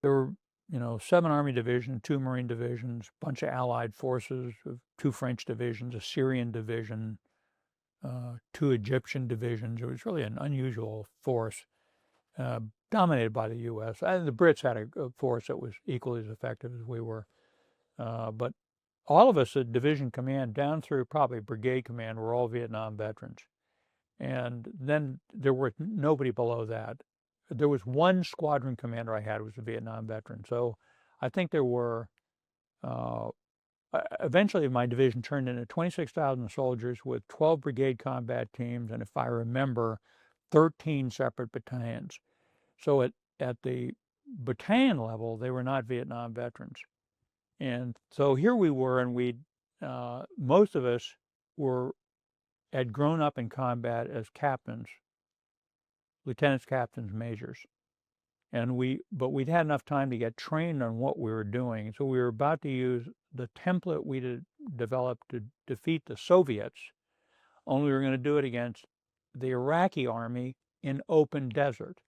There were, 7 Army divisions, 2 Marine divisions, a bunch of Allied forces, 2 French divisions, a Syrian division, 2 Egyptian divisions. It was really an unusual force, dominated by the U.S. And the Brits had a force that was equally as effective as we were. But all of us at division command, down through probably brigade command, were all Vietnam veterans. And then there were nobody below that. There was one squadron commander I had who was a Vietnam veteran. So I think there were, eventually my division turned into 26,000 soldiers with 12 brigade combat teams, and if I remember, 13 separate battalions. So at the battalion level, they were not Vietnam veterans. And so here we were, and most of us had grown up in combat as captains, lieutenants, captains, majors. But we'd had enough time to get trained on what we were doing. So we were about to use the template we developed to defeat the Soviets, only we were going to do it against the Iraqi army in open desert.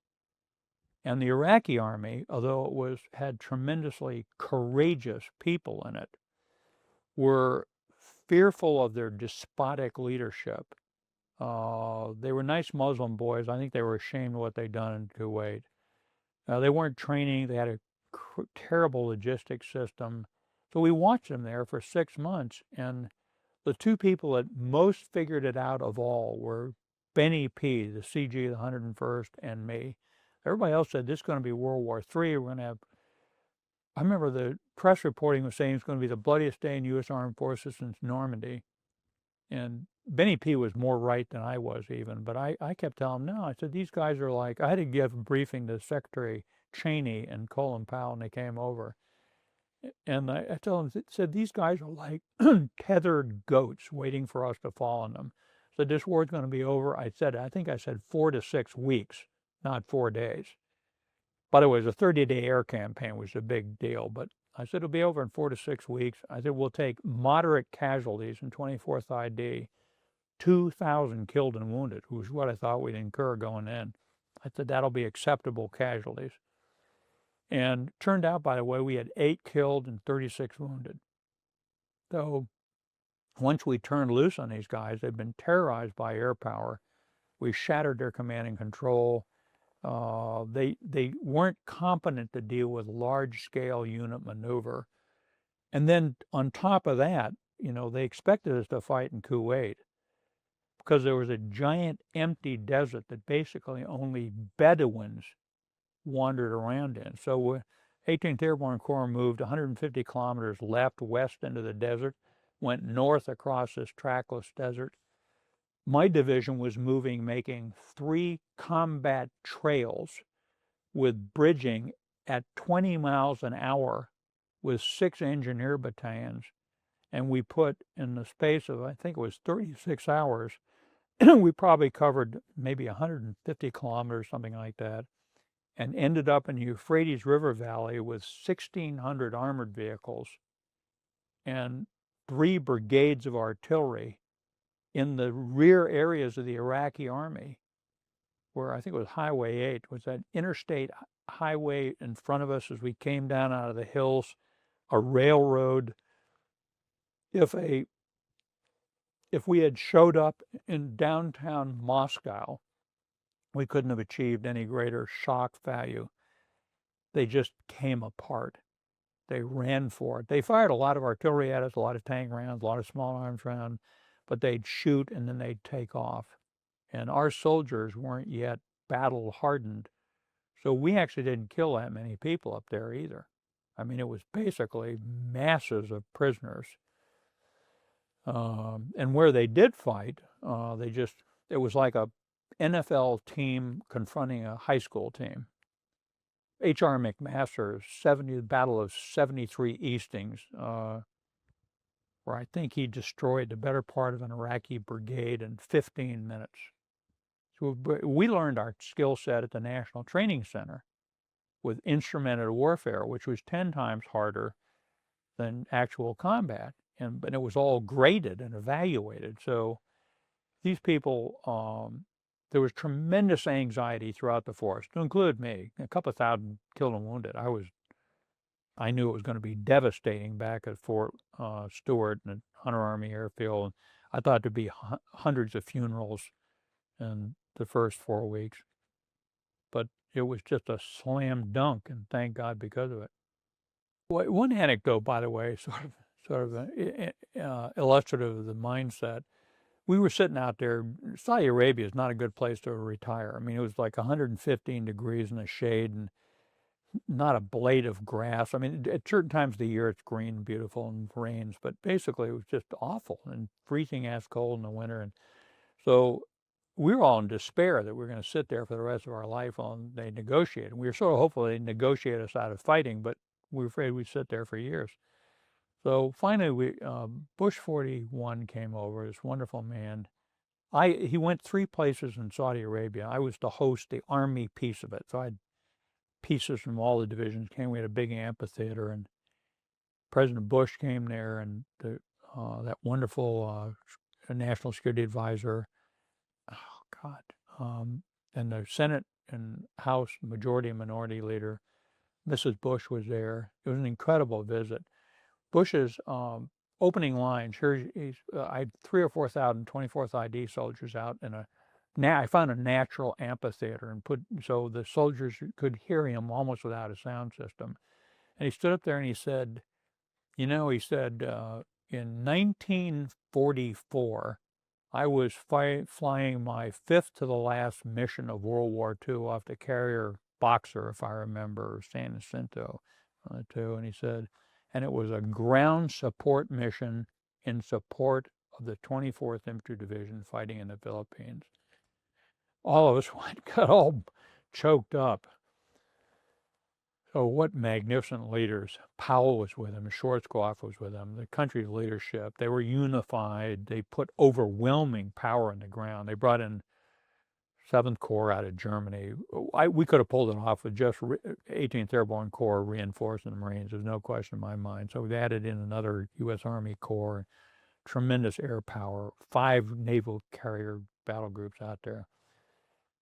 And the Iraqi army, although it had tremendously courageous people in it, were fearful of their despotic leadership. They were nice Muslim boys. I think they were ashamed of what they'd done in Kuwait. They weren't training. They had a terrible logistics system. So we watched them there for 6 months. And the 2 people that most figured it out of all were Benny P., the CG, the 101st, and me. Everybody else said, this is going to be World War III. We're going to have, I remember the press reporting was saying it's going to be the bloodiest day in U.S. Armed Forces since Normandy. And Benny P. was more right than I was even, but I kept telling him, no, I said, these guys are like, I had to give a briefing to Secretary Cheney and Colin Powell, and they came over. And I told him, said, these guys are like tethered goats waiting for us to fall on them. So this war's going to be over. I think I said 4 to 6 weeks, not 4 days. By the way, it was a 30-day air campaign, which is a big deal, but I said it'll be over in 4 to 6 weeks. I said we'll take moderate casualties in 24th ID, 2,000 killed and wounded, which was what I thought we'd incur going in. I said that'll be acceptable casualties. And turned out, by the way, we had 8 killed and 36 wounded. So once we turned loose on these guys, they'd been terrorized by air power. We shattered their command and control. They weren't competent to deal with large-scale unit maneuver. And then on top of that, they expected us to fight in Kuwait because there was a giant empty desert that basically only Bedouins wandered around in. So 18th Airborne Corps moved 150 kilometers west into the desert, went north across this trackless desert. My division was making 3 combat trails with bridging at 20 miles an hour with 6 engineer battalions. And we put, in the space of, I think it was 36 hours, we probably covered maybe 150 kilometers, something like that, and ended up in the Euphrates River Valley with 1,600 armored vehicles and 3 brigades of artillery in the rear areas of the Iraqi army, where I think it was Highway 8, was that interstate highway in front of us as we came down out of the hills, a railroad. If we had showed up in downtown Moscow, we couldn't have achieved any greater shock value. They just came apart. They ran for it. They fired a lot of artillery at us, a lot of tank rounds, a lot of small arms rounds, but they'd shoot and then they'd take off. And our soldiers weren't yet battle hardened. So we actually didn't kill that many people up there either. I mean, it was basically masses of prisoners. And where they did fight, it was like a NFL team confronting a high school team. H.R. McMaster's Battle of 73 Eastings, where I think he destroyed the better part of an Iraqi brigade in 15 minutes. So we learned our skill set at the National Training Center with instrumented warfare, which was 10 times harder than actual combat. But it was all graded and evaluated. So these people, there was tremendous anxiety throughout the force, to include me. A couple of thousand killed and wounded. I was I knew it was going to be devastating back at Fort Stewart and Hunter Army Airfield. I thought there'd be hundreds of funerals in the first 4 weeks, but it was just a slam dunk, and thank God because of it. One anecdote, by the way, sort of illustrative of the mindset. We were sitting out there. Saudi Arabia is not a good place to retire. I mean, it was like 115 degrees in the shade and not a blade of grass. I mean, at certain times of the year it's green and beautiful and rains, but basically it was just awful and freezing ass cold in the winter. And so we were all in despair that we were going to sit there for the rest of our life while they negotiated. We were sort of hopeful they'd negotiate us out of fighting, but we were afraid we'd sit there for years. So finally, Bush 41 came over, this wonderful man. He went 3 places in Saudi Arabia. I was to host the army piece of it. So I had pieces from all the divisions came. We had a big amphitheater, and President Bush came there, and that wonderful national security advisor, oh God, and the Senate and House majority and minority leader, Mrs. Bush, was there. It was an incredible visit. Bush's opening lines, here I had 3,000 or 4,000 24th ID soldiers out in I found a natural amphitheater and so the soldiers could hear him almost without a sound system. And he stood up there and he said, in 1944, I was flying my 5th to the last mission of World War II off the carrier Boxer, if I remember, San Jacinto, too. And he said, and it was a ground support mission in support of the 24th Infantry Division fighting in the Philippines. All of us got all choked up. So what magnificent leaders. Powell was with him, Schwarzkopf was with him, the country's leadership. They were unified. They put overwhelming power in the ground. They brought in 7th Corps out of Germany. We could have pulled it off with just 18th Airborne Corps reinforcing the Marines. There's no question in my mind. So we've added in another U.S. Army Corps, tremendous air power, 5 naval carrier battle groups out there.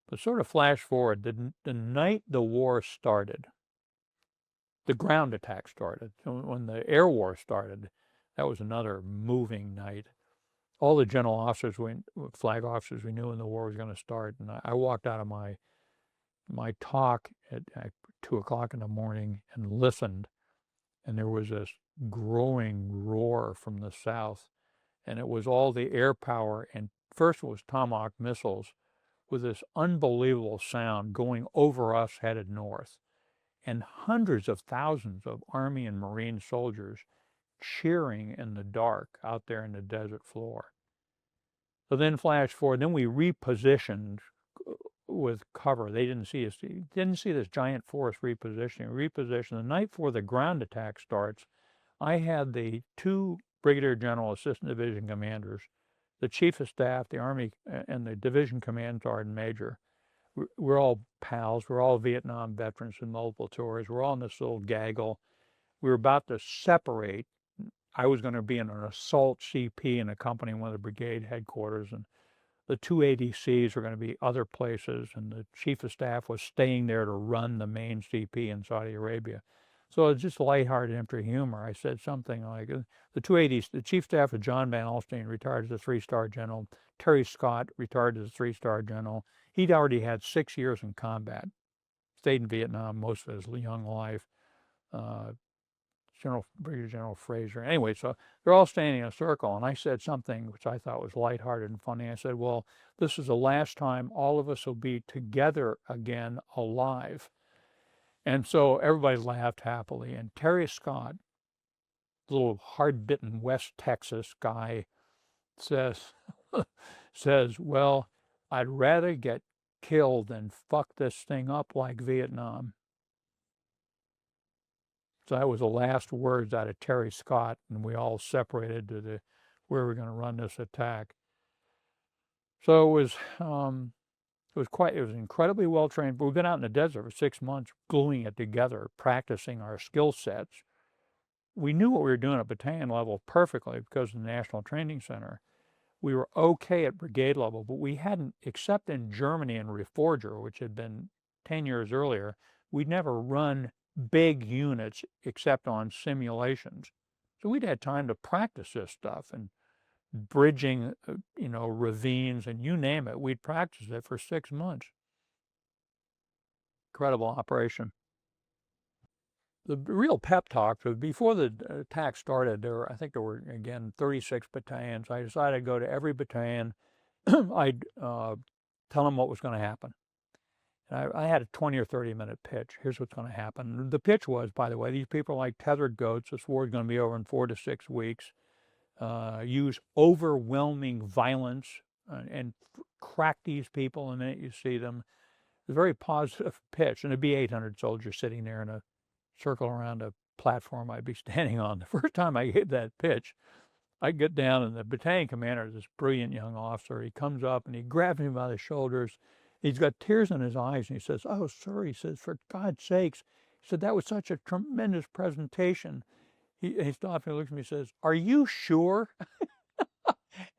But sort of flash forward, the night the war started, the ground attack started. So when the air war started, that was another moving night. All the general officers, flag officers, we knew when the war was going to start. And I walked out of my talk at 2 o'clock in the morning and listened. And there was this growing roar from the south. And it was all the air power. And first it was Tomahawk missiles with this unbelievable sound going over us headed north. And hundreds of thousands of Army and Marine soldiers cheering in the dark out there in the desert floor. So then flash forward, then we repositioned with cover. They didn't see us, didn't see this giant force repositioning. The night before the ground attack starts, I had the 2 Brigadier General Assistant Division Commanders, the Chief of Staff, the Army, and the Division Command Sergeant Major. We're all pals. We're all Vietnam veterans with multiple tours. We're all in this little gaggle. We were about to separate. I was going to be in an assault CP and accompanying one of the brigade headquarters, and the 2 ADCs were going to be other places, and the Chief of Staff was staying there to run the main CP in Saudi Arabia. So it's just lighthearted empty humor. I said something like, the 2 ADCs, the Chief of Staff of John Van Alstyne, retired as a 3-star general. Terry Scott retired as a 3-star general. He'd already had 6 years in combat, stayed in Vietnam most of his young life. Brigadier General Fraser. Anyway, so they're all standing in a circle, and I said something which I thought was lighthearted and funny. I said, well, this is the last time all of us will be together again alive. And so everybody laughed happily. And Terry Scott, little hard-bitten West Texas guy, says, well, I'd rather get killed than fuck this thing up like Vietnam. So that was the last words out of Terry Scott, and we all separated to where we're going to run this attack. So it was incredibly well trained. But we've been out in the desert for 6 months, gluing it together, practicing our skill sets. We knew what we were doing at battalion level perfectly because of the National Training Center. We were okay at brigade level, but we hadn't, except in Germany and Reforger, which had been 10 years earlier, we'd never run big units except on simulations. So we'd had time to practice this stuff and bridging, ravines and you name it. We'd practiced it for 6 months. Incredible operation. The real pep talk was before the attack started. I think there were, again, 36 battalions. I decided to go to every battalion. I'd tell them what was going to happen. And I had a 20 or 30-minute pitch. Here's what's going to happen. The pitch was, by the way, these people are like tethered goats. This war is going to be over in 4 to 6 weeks. Use overwhelming violence and crack these people the minute you see them. It's a very positive pitch. And there'd be 800 soldiers sitting there in a circle around a platform I'd be standing on. The first time I gave that pitch, I get down and the battalion commander, this brilliant young officer, he comes up and he grabs me by the shoulders. He's got tears in his eyes and he says, "Oh, sir," he says, "for God's sakes," he said, "that was such a tremendous presentation." He stops and looks at me and says, "Are you sure?"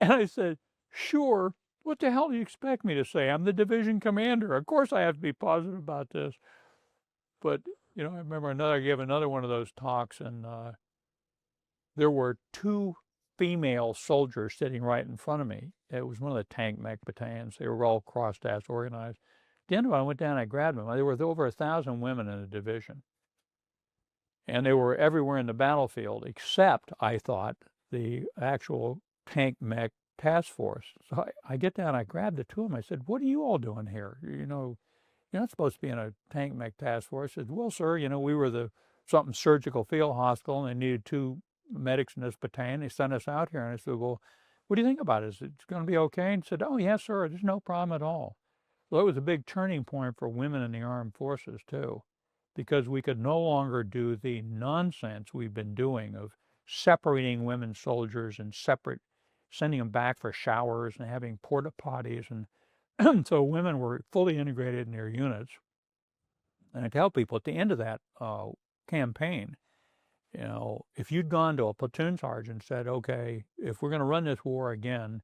And I said, "Sure? What the hell do you expect me to say? I'm the division commander. Of course I have to be positive about this." But, I remember I gave another one of those talks, and there were 2 female soldiers sitting right in front of me. It was one of the tank mech battalions. They were all cross-staff organized. At the end of it, I went down and I grabbed them. There were over 1,000 women in the division. And they were everywhere in the battlefield, except, I thought, the actual tank mech task force. So I get down, I grabbed the 2 of them. I said, "What are you all doing here? You're not supposed to be in a tank mech task force." I said, "Well, sir, we were the something surgical field hospital and they needed 2 medics in this battalion. They sent us out here." And I said, "Well, what do you think about it? Is it going to be okay?" And he said, "Oh, yes, sir. There's no problem at all." So it was a big turning point for women in the armed forces, too, because we could no longer do the nonsense we've been doing of separating women soldiers and sending them back for showers and having porta potties. And so women were fully integrated in their units. And I tell people at the end of that campaign, if you'd gone to a platoon sergeant and said, "Okay, if we're going to run this war again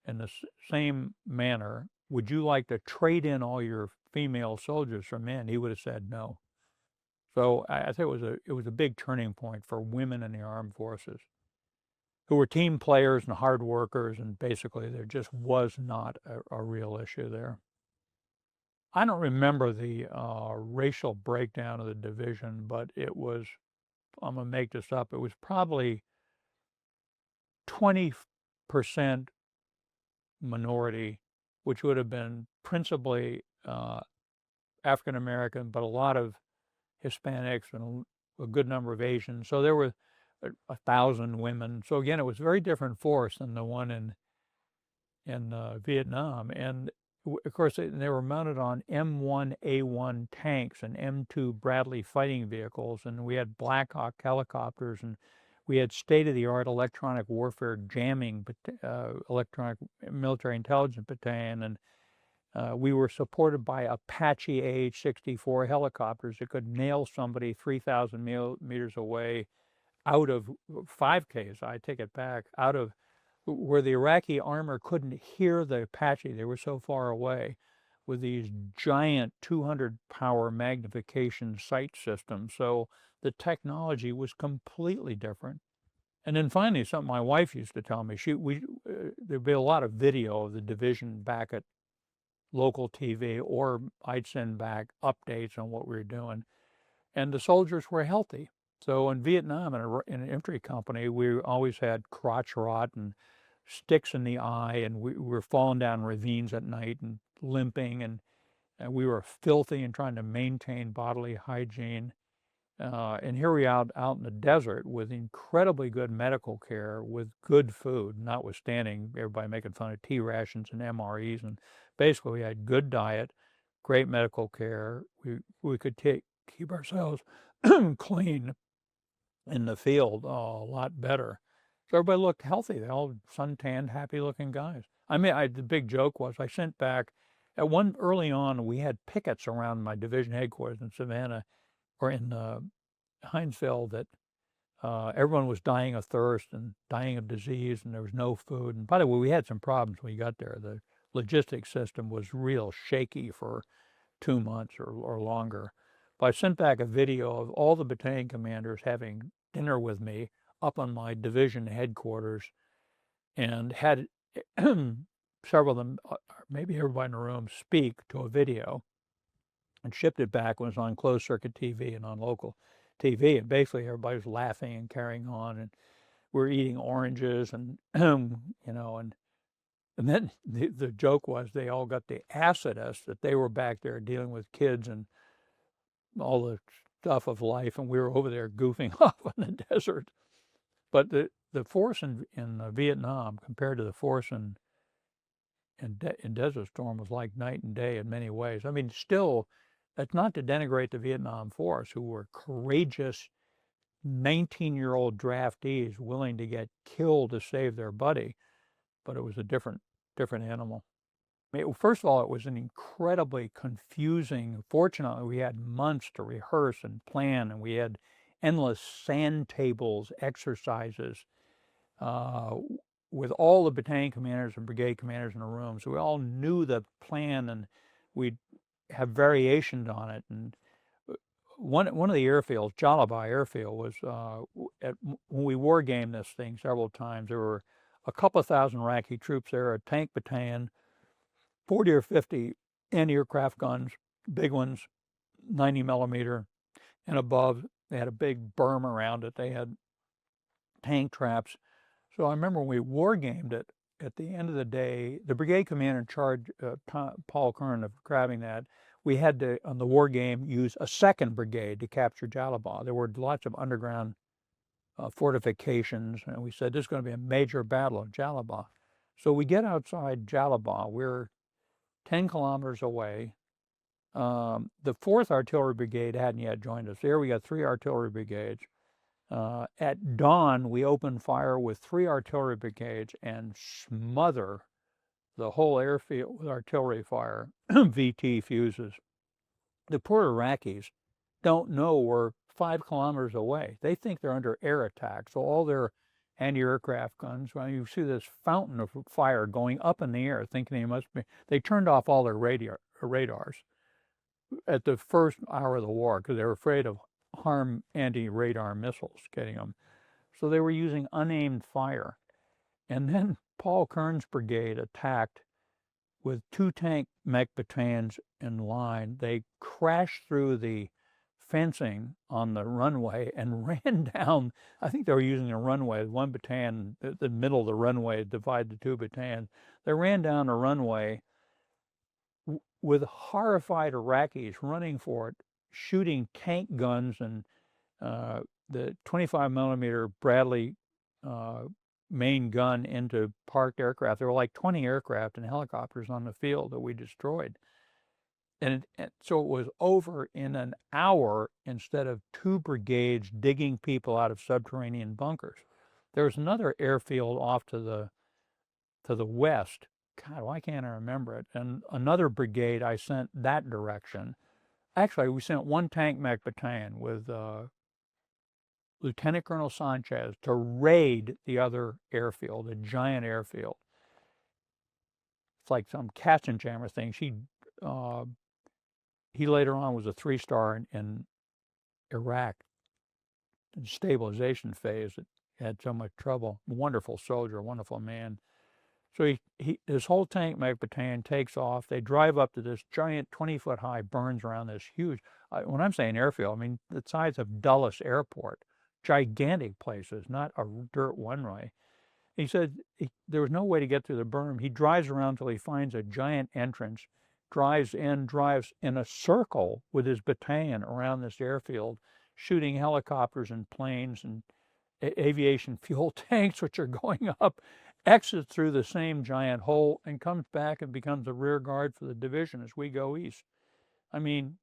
in the same manner, would you like to trade in all your female soldiers for men?" He would have said no. So I think it was a big turning point for women in the armed forces, who were team players and hard workers, and basically there just was not a real issue there. I don't remember the racial breakdown of the division, but it was, I'm going to make this up, it was probably 20% minority, which would have been principally African American, but a lot of Hispanics and a good number of Asians. So there were 1,000 women. So again, it was a very different force than the one in Vietnam. And of course, they were mounted on M1A1 tanks and M2 Bradley fighting vehicles, and we had Black Hawk helicopters, and we had state-of-the-art electronic warfare jamming, electronic military intelligence battalion, and we were supported by Apache AH-64 helicopters that could nail somebody 3,000 meters away out of 5Ks, I take it back, out of where the Iraqi armor couldn't hear the Apache. They were so far away, with these giant 200 power magnification sight systems. So the technology was completely different. And then finally, something my wife used to tell me, there'd be a lot of video of the division back at local TV, or I'd send back updates on what we were doing. And the soldiers were healthy. So in Vietnam, in an infantry company, we always had crotch rot and sticks in the eye, and we were falling down ravines at night and limping, and we were filthy and trying to maintain bodily hygiene. And here we are out in the desert with incredibly good medical care, with good food, notwithstanding everybody making fun of T rations and MREs. And basically, we had good diet, great medical care. We could keep ourselves clean in the field a lot better. So everybody looked healthy. They all suntanned, happy-looking guys. I mean, the big joke was I sent back, early on, we had pickets around my division headquarters in Savannah, or in Hinesville, that everyone was dying of thirst and dying of disease, and there was no food. And by the way, we had some problems when we got there. The logistics system was real shaky for 2 months or longer. But I sent back a video of all the battalion commanders having dinner with me up on my division headquarters, and had several of them, maybe everybody in the room, speak to a video, and shipped it back when it was on closed circuit TV and on local TV. And basically everybody was laughing and carrying on, and we're eating oranges, and and then the joke was they all got the ass at us that they were back there dealing with kids and all the stuff of life, and we were over there goofing off in the desert. But the force in Vietnam compared to the force in Desert Storm was like night and day in many ways. I mean, still, that's not to denigrate the Vietnam force, who were courageous 19-year-old draftees willing to get killed to save their buddy, but it was a different animal. First of all, it was an incredibly confusing. Fortunately, we had months to rehearse and plan, and we had endless sand tables, exercises, with all the battalion commanders and brigade commanders in a room. So we all knew the plan, and we'd have variations on it. And one of the airfields, Jalaba Airfield, was when we war gamed this thing several times. There were a couple of thousand Iraqi troops there, a tank battalion, 40 or 50 anti-aircraft guns, big ones, 90 millimeter and above. They had a big berm around it. They had tank traps. So I remember when we war gamed it, at the end of the day, the brigade commander in charge, Paul Kern, of grabbing that, we had to, on the war game, use a second brigade to capture Jalaba. There were lots of underground fortifications, and we said, this is going to be a major battle of Jalaba. So we get outside Jalaba. We're 10 kilometers away. The 4th Artillery Brigade hadn't yet joined us. There we got 3 artillery brigades. At dawn, we opened fire with 3 artillery brigades and smother the whole airfield with artillery fire, VT fuses. The poor Iraqis don't know we're 5 kilometers away. They think they're under air attack. So all their anti-aircraft guns, well, you see this fountain of fire going up in the air, thinking they turned off all their radars at the first hour of the war because they were afraid of harm anti-radar missiles getting them. So they were using unaimed fire. And then Paul Kern's brigade attacked with 2 tank mech battalions in line. They crashed through the fencing on the runway and ran down. I think they were using a runway. One battalion, the middle of the runway, divided the 2 battalions. They ran down a runway with horrified Iraqis running for it, shooting tank guns and the 25 millimeter Bradley main gun into parked aircraft. There were like 20 aircraft and helicopters on the field that we destroyed. And so it was over in an hour instead of 2 brigades digging people out of subterranean bunkers. There was another airfield off to the west. God, why can't I remember it? And another brigade I sent that direction. Actually, we sent 1 tank mech battalion with Lieutenant Colonel Sanchez to raid the other airfield, a giant airfield. It's like some Katzenjammer thing. He later on was a 3-star in Iraq, in stabilization phase. It had so much trouble. Wonderful soldier, wonderful man. So his whole tank mech battalion takes off. They drive up to this giant 20-foot high burns around this huge, when I'm saying airfield, I mean the size of Dulles Airport, gigantic places, not a dirt runway. He said there was no way to get through the berm. He drives around till he finds a giant entrance, drives in a circle with his battalion around this airfield, shooting helicopters and planes and aviation fuel tanks, which are going up, exits through the same giant hole, and comes back and becomes a rear guard for the division as we go east. I mean,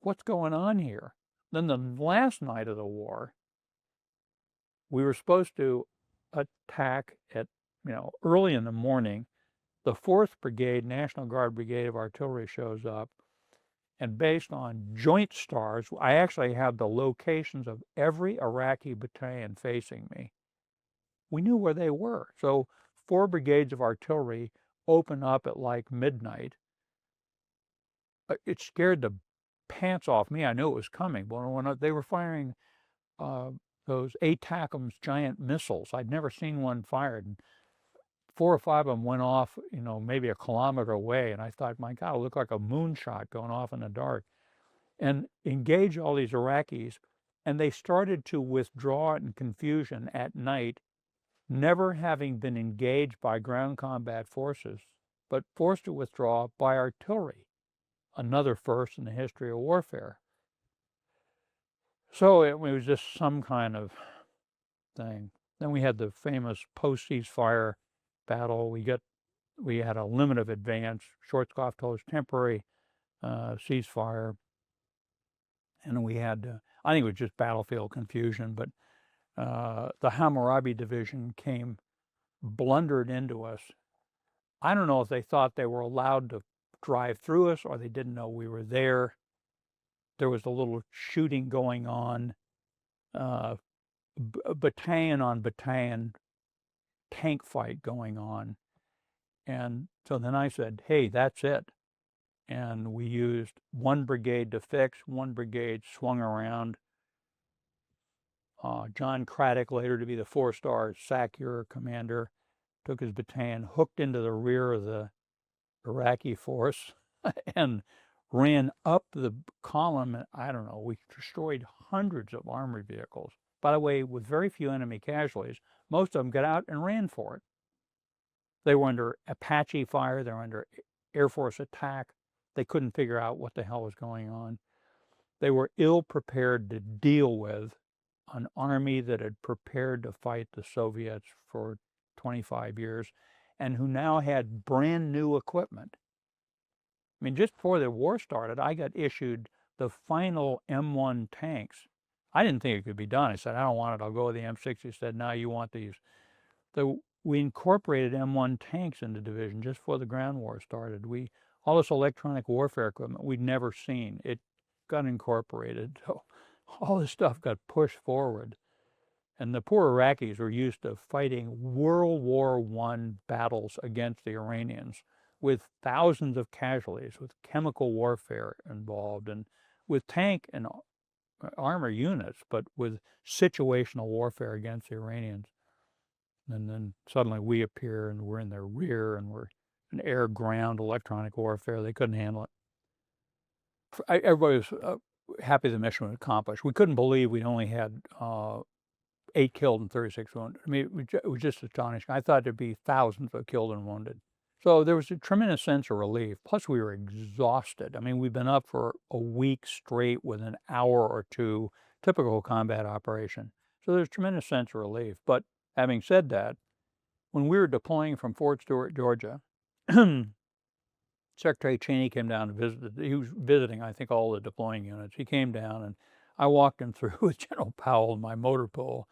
what's going on here? Then the last night of the war, we were supposed to attack at, early in the morning. The 4th Brigade, National Guard Brigade of Artillery, shows up. And based on joint stars, I actually have the locations of every Iraqi battalion facing me. We knew where they were. So 4 brigades of artillery open up at like midnight. It scared the pants off me. I knew it was coming. But when they were firing those ATACMS giant missiles, I'd never seen one fired. And 4 or 5 of them went off, maybe a kilometer away. And I thought, my God, it looked like a moonshot going off in the dark. And engage all these Iraqis. And they started to withdraw in confusion at night, never having been engaged by ground combat forces, but forced to withdraw by artillery, another first in the history of warfare. So it was just some kind of thing. Then we had the famous post-ceasefire battle. We had a limit of advance. Schwarzkopf told us temporary ceasefire. And we had, I think it was just battlefield confusion, but the Hammurabi Division blundered into us. I don't know if they thought they were allowed to drive through us or they didn't know we were there. There was a little shooting going on, battalion on battalion tank fight going on. And so then I said, hey, that's it. And we used one brigade to fix, one brigade swung around. John Craddock, later to be the 4-star SACEUR commander, took his battalion, hooked into the rear of the Iraqi force, and ran up the column. I don't know, we destroyed hundreds of armored vehicles. By the way, with very few enemy casualties. Most of them got out and ran for it. They were under Apache fire, they were under Air Force attack. They couldn't figure out what the hell was going on. They were ill prepared to deal with an army that had prepared to fight the Soviets for 25 years and who now had brand new equipment. I mean, just before the war started, I got issued the final M1 tanks. I didn't think it could be done. I said, I don't want it. I'll go with the M60. He said, no, you want these. So we incorporated M1 tanks into division just before the ground war started. All this electronic warfare equipment we'd never seen, it got incorporated. So all this stuff got pushed forward. And the poor Iraqis were used to fighting World War I battles against the Iranians with thousands of casualties, with chemical warfare involved, and with tank and armor units, but with situational warfare against the Iranians. And then suddenly we appear and we're in their rear and we're in air-ground electronic warfare. They couldn't handle it. Everybody was happy the mission was accomplished. We couldn't believe we only had 8 killed and 36 wounded. I mean, it was just astonishing. I thought there'd be thousands of killed and wounded. So there was a tremendous sense of relief. Plus, we were exhausted. I mean, we've been up for a week straight with an hour or two, typical combat operation. So there's a tremendous sense of relief. But having said that, when we were deploying from Fort Stewart, Georgia, Secretary Cheney came down and visited. He was visiting, I think, all the deploying units. He came down, and I walked him through with General Powell in my motor pool.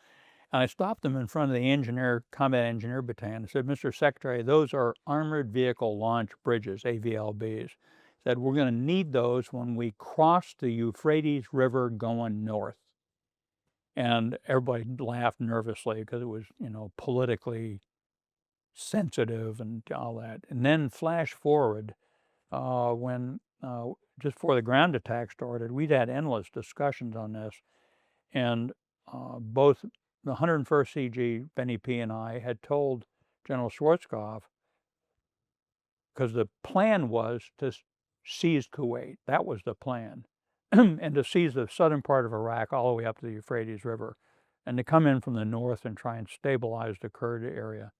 And I stopped him in front of the combat engineer battalion. I said, Mr. Secretary, those are armored vehicle launch bridges, AVLBs. He said, we're going to need those when we cross the Euphrates River going north. And everybody laughed nervously because it was, politically sensitive and all that. And then flash forward, when just before the ground attack started, we'd had endless discussions on this. And both the 101st CG, Benny P. and I had told General Schwarzkopf, because the plan was to seize Kuwait. That was the plan. And to seize the southern part of Iraq all the way up to the Euphrates River, and to come in from the north and try and stabilize the Kurd area.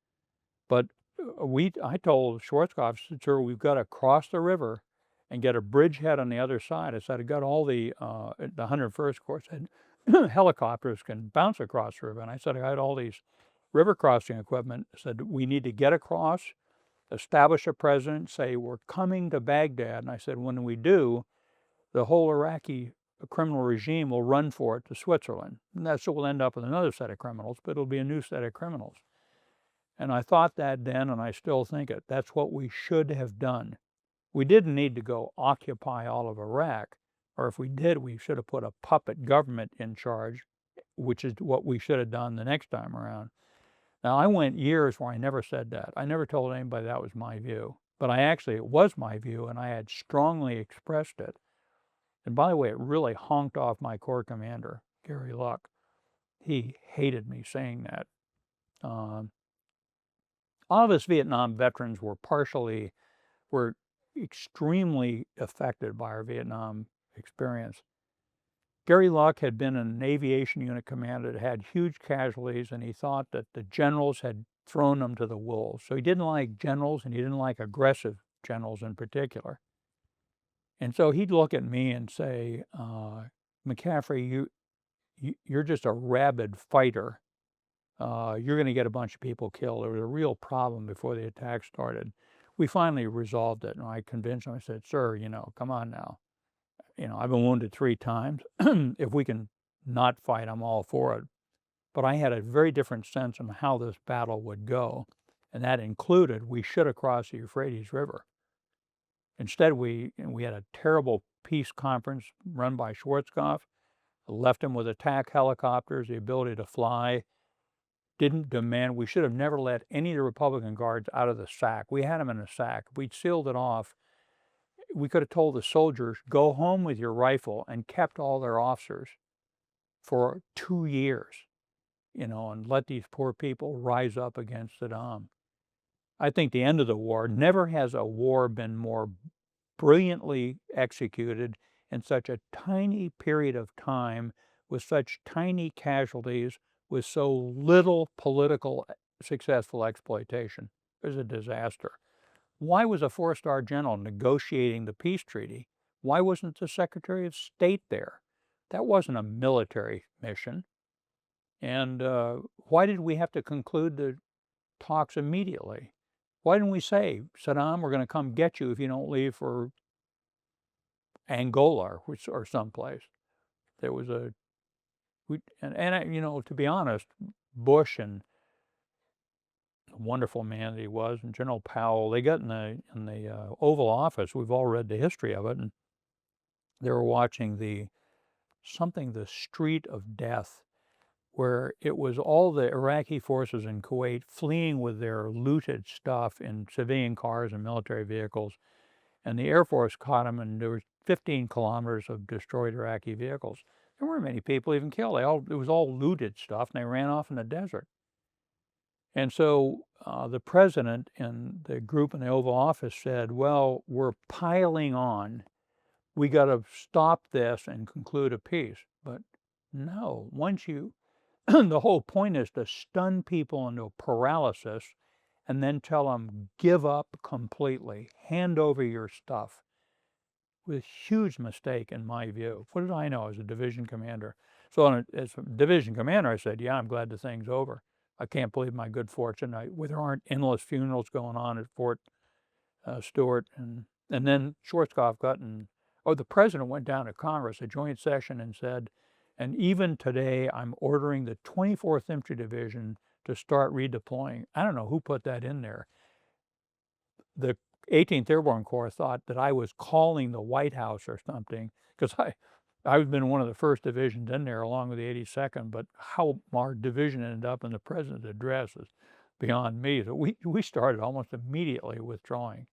But I told Schwarzkopf, sir, we've got to cross the river and get a bridgehead on the other side. I said, I got all the 101st Corps said, helicopters can bounce across the river. And I said, I had all these river crossing equipment. I said, we need to get across, establish a presence, say, we're coming to Baghdad. And I said, when we do, the whole Iraqi criminal regime will run for it to Switzerland. And that's so we'll end up with another set of criminals, but it'll be a new set of criminals. And I thought that then, and I still think it. That's what we should have done. We didn't need to go occupy all of Iraq, or if we did, we should have put a puppet government in charge, which is what we should have done the next time around. Now, I went years where I never said that. I never told anybody that was my view. But it was my view, and I had strongly expressed it. And by the way, it really honked off my Corps commander, Gary Luck. He hated me saying that. All of us Vietnam veterans were extremely affected by our Vietnam experience. Gary Luck had been an aviation unit commander that had huge casualties, and he thought that the generals had thrown them to the wolves. So he didn't like generals, and he didn't like aggressive generals in particular. And so he'd look at me and say, McCaffrey, you're just a rabid fighter. You're going to get a bunch of people killed. There was a real problem before the attack started. We finally resolved it, and I convinced him. I said, sir, come on now. I've been wounded 3 times. If we can not fight, I'm all for it. But I had a very different sense of how this battle would go, and that included we should have crossed the Euphrates River. Instead, we had a terrible peace conference run by Schwarzkopf, left him with attack helicopters, the ability to fly, didn't demand. We should have never let any of the Republican guards out of the SAC. We had them in a SAC. We'd sealed it off. We could have told the soldiers, go home with your rifle, and kept all their officers for 2 years, and let these poor people rise up against Saddam. I think the end of the war, never has a war been more brilliantly executed in such a tiny period of time with such tiny casualties, with so little political successful exploitation. It was a disaster. Why was a 4-star general negotiating the peace treaty? Why wasn't the Secretary of State there? That wasn't a military mission. And why did we have to conclude the talks immediately? Why didn't we say, Saddam, we're going to come get you if you don't leave for Angola or someplace? There was to be honest, Bush, and the wonderful man that he was, and General Powell, they got in the Oval Office. We've all read the history of it, and they were watching the Street of Death, where it was all the Iraqi forces in Kuwait fleeing with their looted stuff in civilian cars and military vehicles, and the Air Force caught them, and there was 15 kilometers of destroyed Iraqi vehicles. There weren't many people even killed. It was all looted stuff, and they ran off in the desert. And so the president and the group in the Oval Office said, well, we're piling on. We got to stop this and conclude a peace. But no, the whole point is to stun people into paralysis and then tell them, give up completely, hand over your stuff. It was a huge mistake in my view. What did I know as a division commander? So as a division commander, I said, yeah, I'm glad the thing's over. I can't believe my good fortune. There aren't endless funerals going on at Fort Stewart. And then Schwarzkopf the president went down to Congress, a joint session, and said, and even today, I'm ordering the 24th Infantry Division to start redeploying. I don't know who put that in there. The 18th Airborne Corps thought that I was calling the White House or something, because I've been one of the first divisions in there along with the 82nd, but how our division ended up in the president's address is beyond me. So we started almost immediately withdrawing.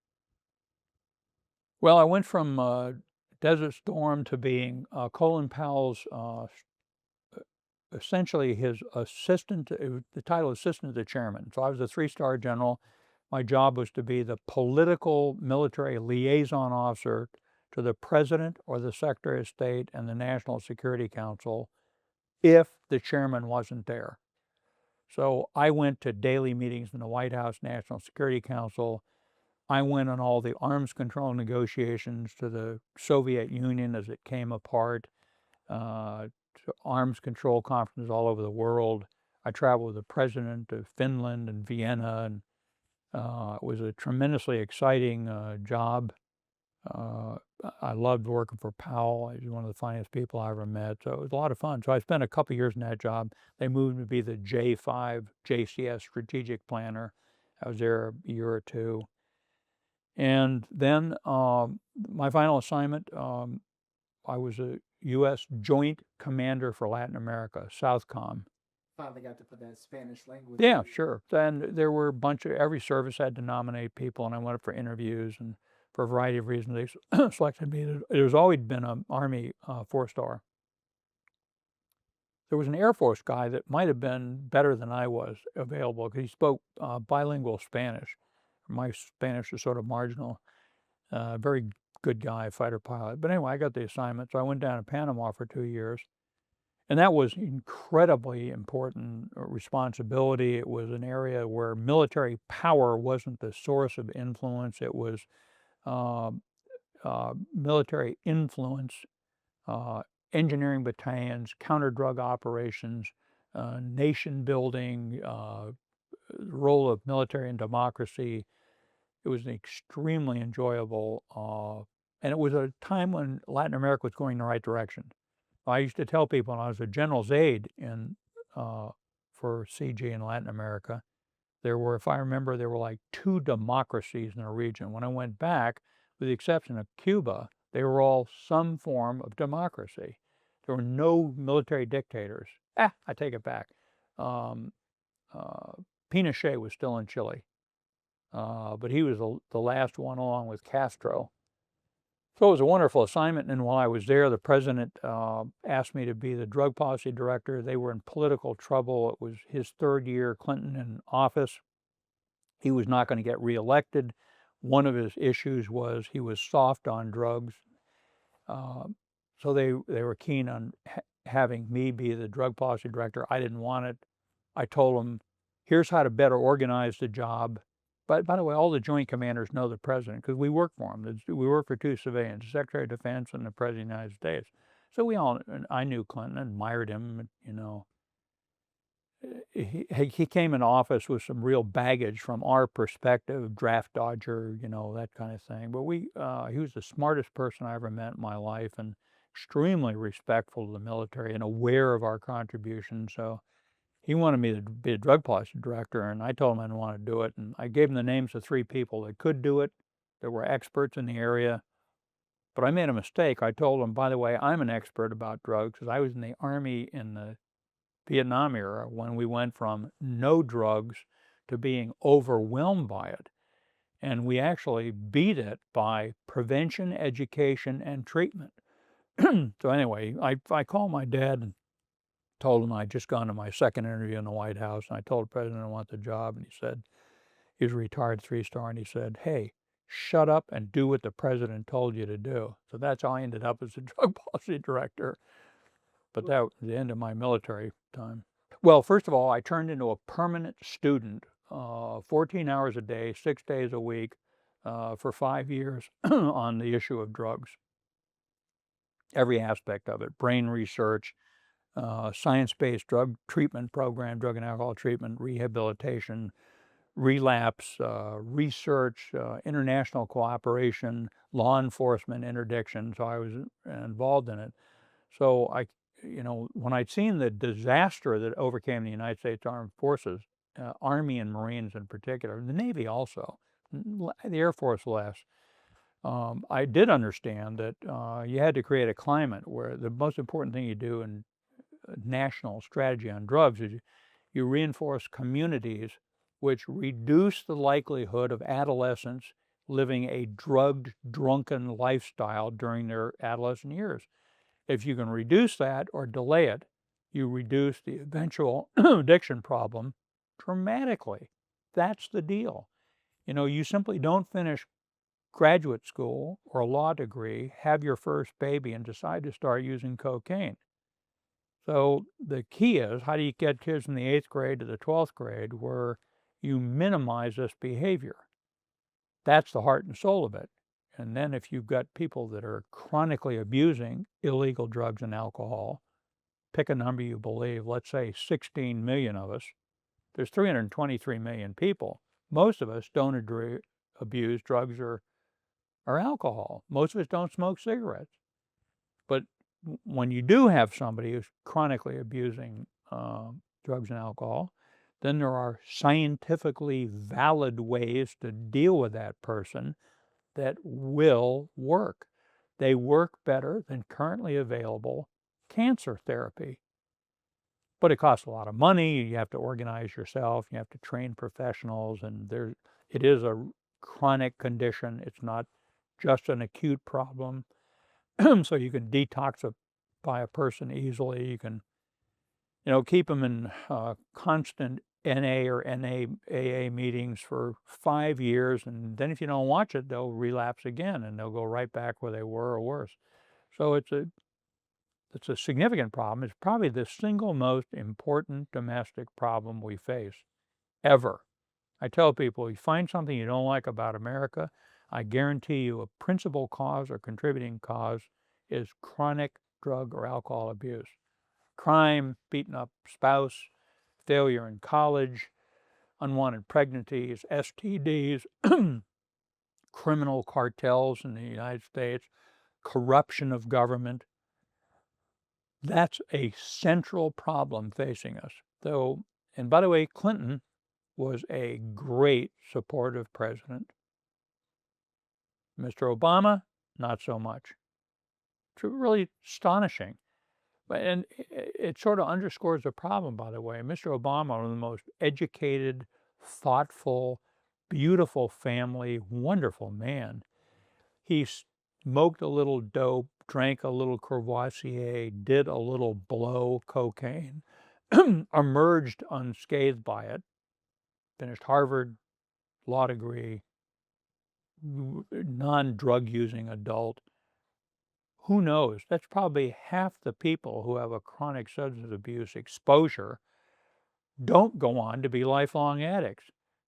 Well, I went from Desert Storm to being Colin Powell's, essentially his assistant, the title assistant to the chairman. So I was a 3-star general. My job was to be the political military liaison officer to the president or the Secretary of State and the National Security Council if the chairman wasn't there. So I went to daily meetings in the White House, National Security Council. I went on all the arms control negotiations to the Soviet Union as it came apart, to arms control conferences all over the world. I traveled with the president to Finland and Vienna, and it was a tremendously exciting job. I loved working for Powell. He was one of the finest people I ever met, so it was a lot of fun. So I spent a couple years in that job. They moved me to be the J5 JCS strategic planner. I was there a year or 2. And then my final assignment, I was a U.S. Joint Commander for Latin America, Southcom. Finally got to put that Spanish language. Yeah, sure. And there were every service had to nominate people, and I went up for interviews, and for a variety of reasons, they selected me. There's always been an Army 4-star. There was an Air Force guy that might have been better than I was available because he spoke bilingual Spanish. My Spanish is sort of marginal. Very good guy, fighter pilot. But anyway, I got the assignment, so I went down to Panama for 2 years. And that was incredibly important responsibility. It was an area where military power wasn't the source of influence. It was military influence, engineering battalions, counter-drug operations, nation building, role of military in democracy. It was extremely enjoyable, and it was a time when Latin America was going in the right direction. I used to tell people when I was a general's aide for CG in Latin America, there were, if I remember, there were like 2 democracies in the region. When I went back, with the exception of Cuba, they were all some form of democracy. There were no military dictators. I take it back. Pinochet was still in Chile, but he was the last one along with Castro. So it was a wonderful assignment, and while I was there, the president asked me to be the drug policy director. They were in political trouble. It was his 3rd year, Clinton in office. He was not going to get reelected. One of his issues was he was soft on drugs. So they were keen on having me be the drug policy director. I didn't want it. I told them, here's how to better organize the job. But by the way, all the Joint Commanders know the president because we work for him. We work for 2 civilians, the Secretary of Defense and the President of the United States. So I knew Clinton, admired him, you know. He came in office with some real baggage from our perspective, draft dodger, you know, that kind of thing. But he was the smartest person I ever met in my life and extremely respectful of the military and aware of our contribution. So he wanted me to be a drug policy director, and I told him I didn't want to do it. And I gave him the names of 3 people that could do it, that were experts in the area. But I made a mistake. I told him, by the way, I'm an expert about drugs because I was in the Army in the Vietnam era when we went from no drugs to being overwhelmed by it. And we actually beat it by prevention, education, and treatment. So anyway, I called my dad and told him I'd just gone to my 2nd interview in the White House, and I told the president I want the job, and he said, he was a retired 3-star, and he said, hey, shut up and do what the president told you to do. So that's how I ended up as a drug policy director. But that was the end of my military time. Well, first of all, I turned into a permanent student, 14 hours a day, 6 days a week, for 5 years on the issue of drugs. Every aspect of it, brain research, science-based drug treatment program, drug and alcohol treatment, rehabilitation, relapse, research, international cooperation, law enforcement interdiction. So I was involved in it. So when I'd seen the disaster that overcame the United States Armed Forces, Army and Marines in particular, the Navy also, the Air Force less, I did understand that you had to create a climate where the most important thing you do in national strategy on drugs is you reinforce communities which reduce the likelihood of adolescents living a drugged, drunken lifestyle during their adolescent years. If you can reduce that or delay it, you reduce the eventual addiction problem dramatically. That's the deal. You simply don't finish graduate school or a law degree, have your first baby, and decide to start using cocaine. So the key is, how do you get kids from the 8th grade to the 12th grade where you minimize this behavior? That's the heart and soul of it. And then if you've got people that are chronically abusing illegal drugs and alcohol, pick a number you believe, let's say 16 million of us, there's 323 million people. Most of us don't abuse drugs or alcohol. Most of us don't smoke cigarettes. But when you do have somebody who's chronically abusing drugs and alcohol, then there are scientifically valid ways to deal with that person that will work. They work better than currently available cancer therapy. But it costs a lot of money. You have to organize yourself. You have to train professionals. And it is a chronic condition. It's not just an acute problem. So you can detoxify a person easily. You can, keep them in constant NA or NAAA meetings for 5 years, and then if you don't watch it, they'll relapse again, and they'll go right back where they were or worse. So it's a significant problem. It's probably the single most important domestic problem we face ever. I tell people, you find something you don't like about America, I guarantee you a principal cause or contributing cause is chronic drug or alcohol abuse. Crime, beaten up spouse, failure in college, unwanted pregnancies, STDs, criminal cartels in the United States, corruption of government. That's a central problem facing us. Though, and by the way, Clinton was a great supportive president. Mr. Obama, not so much. It's really astonishing. And it sort of underscores the problem, by the way. Mr. Obama, one of the most educated, thoughtful, beautiful family, wonderful man. He smoked a little dope, drank a little Courvoisier, did a little blow cocaine, emerged unscathed by it, finished Harvard, law degree, non-drug using adult. Who knows? That's probably half the people who have a chronic substance abuse exposure don't go on to be lifelong addicts.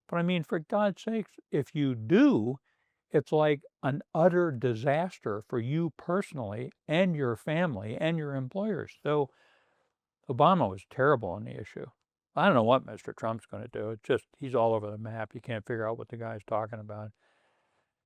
But I mean, for God's sakes, if you do, it's like an utter disaster for you personally and your family and your employers. So Obama was terrible on the issue. I don't know what Mr. Trump's going to do. It's just, he's all over the map. You can't figure out what the guy's talking about.